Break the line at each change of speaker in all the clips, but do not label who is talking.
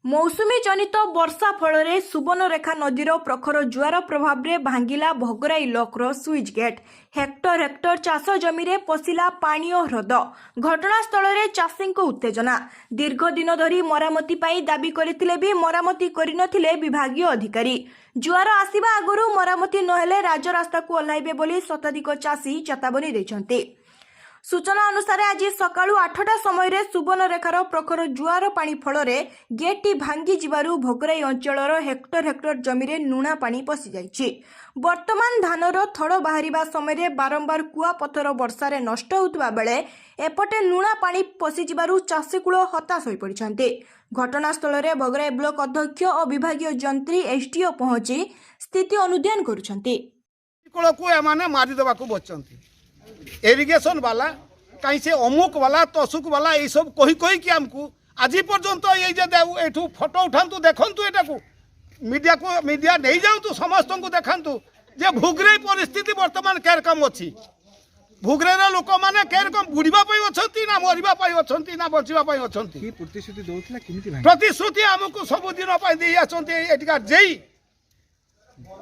मौसुमी जनित वर्षा फल सुवर्णरेखा नदीर प्रखर जुआर प्रभाव में भांगिला भोगराई लॉकर स्विच गेट। हेक्टर हेक्टर चाष जमी में पशिला पानी और ह्रद। घटनास्थल में चाषी उत्तेजना। दीर्घ दिन धरी मरामती पाई दाबी करथिले भी मरामती करिनथिले विभागीय अधिकारी। जुआर आसिबा आगुरु मरामती नहेले राजरास्ता को ओह्लाइबे बोली शताधिक चाषी चेतावनी दैछन्ते। सूचना अनुसार आज सकाळु 8टा समय सुवर्णरेखार प्रखर जुआर पानी फल गेटटी भांगी जिबारु भोगराई अंचलर हेक्टर हेक्टर जमी में लुणा पानी पशि जाइछि। वर्तमान धानर थड़ बाहरिबा समय बारंबार कुआ पथर वर्षारे नष्ट होउतबा बेले एपटे लुणा पानी पशि जिबारु चाषीकूल हताश होई पड़िछन्ते। घटनास्थल में भोगराई ब्लॉक अध्यक्ष और विभागीय जंत्री एसडीओ पहुंची स्थिति अनुध्यान करुछन्ते।
इरिगेशन वाला कहीं से अमुक वाला तसुक वाला ये सब कही कही कि आमको आज पर्यंत ये फोटो उठातु देखु एटा को मीडिया नहीं जाऊँ समस्त को देखु जे भुगराई परिस्थिति वर्तमान केरकम अच्छी। भुगराईर लोक मैंने केरकम बुड़ापी अच्छा ना मरवाई अच्छा ना बचापी अच्छा प्रतिश्रुति आमको सबुदिन एटिका जेई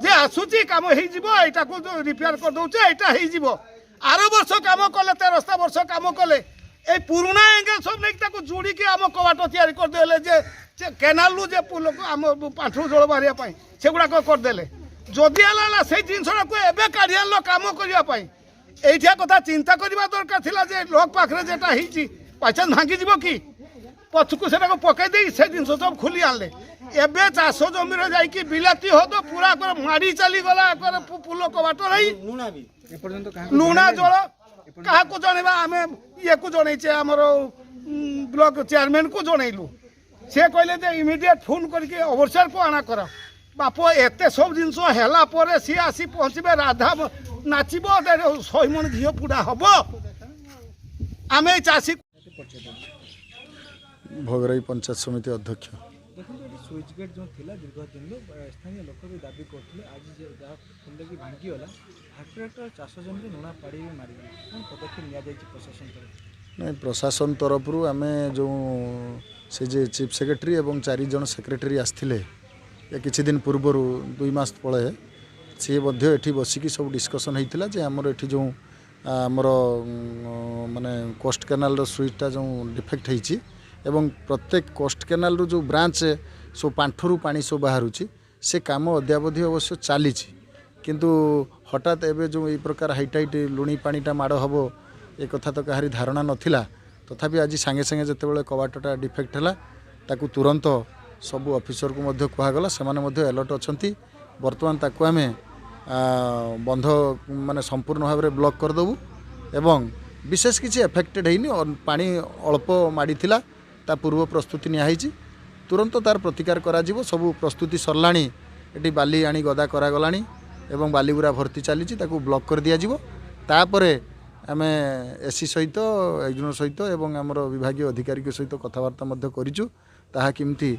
जे आसूची कम हो रिपेयर कर दौचे यहाँ आर वर्ष कम कले 13 वर्ष कम कले ए पुराना एंगल सब नहीं जोड़ी के आम कबाट तैयारी करदे जे केनाल जे पुल आम पाठू जल बाहर से गुड़ाक करदे जदि से जिनसा को एवं काढ़ियाल कम करने ये कथा चिंता करने दरकार थिला जे लोक पाखे जेटा बाईचान्स भांगी जीव कि पछकू से पकईदे से जिन सब खोली आनले एवं चाष जमी जाकि बिलाती हो तो पूरा माड़ी चलीगला पुल कबाट नहीं लुणा जल क्या जनवा आम ये को जनईचे आमर ब्लॉक चेयरमैन को जनइलु से कहले इमिडिएट फोन करके ओवरसियर को आना कर बाप एत सब जिनस है सी आसी पहुँचे राधा नाचब 100 मन घी पुड़ा हम आम चाषी।
भोगराई पंचायत समिति अध्यक्ष
स्विच गेट जो थिला दीर्घ दिन स्थानीय लोक भी दाबी करते आज जहाँ कि भांगीगला हेक्टर हेक्टर चाष जमी लुणा पाड़ी मारे कौन पदक्षेप नि प्रशासन तरफ
नहीं प्रशासन तरफ आम जो से जे चीफ सेक्रेटरी एवं 4 जन सेक्रेटरी आसते किछि दिन पूर्व 2 मास पड़े सी ये बसिकी सब डिस्कसन होता जे आमर ये जो आमर माने कोस्ट केनाल स्विचटा जो डिफेक्ट होती एवं प्रत्येक कोस्ट केनाल जो ब्रांच सो पांठरू पानी सब बाहर से काम अद्यावधि अवश्य चली किंतु हठात एवं जो ये प्रकार हाइटाइट लुणी पानीटा माड़ हम एक कथा तो कहारी धारणा नथिला तथापि आज सांगे सांगे जितेबाला कबाटटा डिफेक्ट है ताकू तुरंत सबू ऑफिसर को मध्य कहगला से अलर्ट अच्छा बर्तमान ताकू आम बंध माने संपूर्ण भाव में ब्लॉक करदेबू एवं विशेष किसी एफेक्टेड होनी पानी अल्प माड़ी ता पूर्व प्रस्तुति नियाई तुरंत तार प्रतिकार करा सबू प्रस्तुति सरलाणी ये बाली आनी गदा करागलानी एवं बालीगुरा भर्ती चली ब्लॉक कर दिया तापरे आम एसी सहित एक्जन सहित एवं आमर विभागीय अधिकारी सहित कथबार्ता करूँ ताहा किमती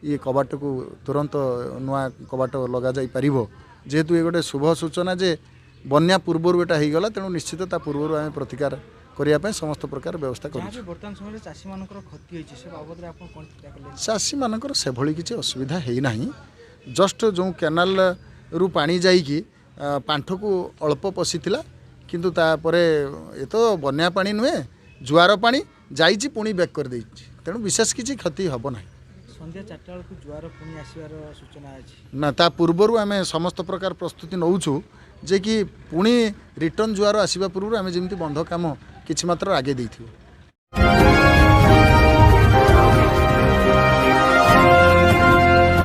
ये कबाट को तुरंत नुआ कबाट लग जा जेहेतु ये गोटे शुभ सूचना जे बन्या पूर्वर एटा हो गला तेणु निश्चित ता पूर्वर आम प्रतिकार करने समस्त प्रकार व्यवस्था कर चाषी मानकर से भली किसी असुविधा है ना जस्ट जो केनाल रु पानी जाइकी पांठ को अल्प पशिला किंतु तापरे ये तो बन्या पानी नुहे जुआर पानी जाइए पुणी बैक कर दे तेणु विशेष किसी क्षति हम ना
संध्या 4टा बेलू जुआर पुणी आसवार सूचना अच्छी
ना ता पूर्वर आम समस्त प्रकार प्रस्तुति नौचु जे कि पुणी रिटर्न जुआर आसवा पूर्व आम जमी बंध काम किछि मात्र आगे देइथिबो।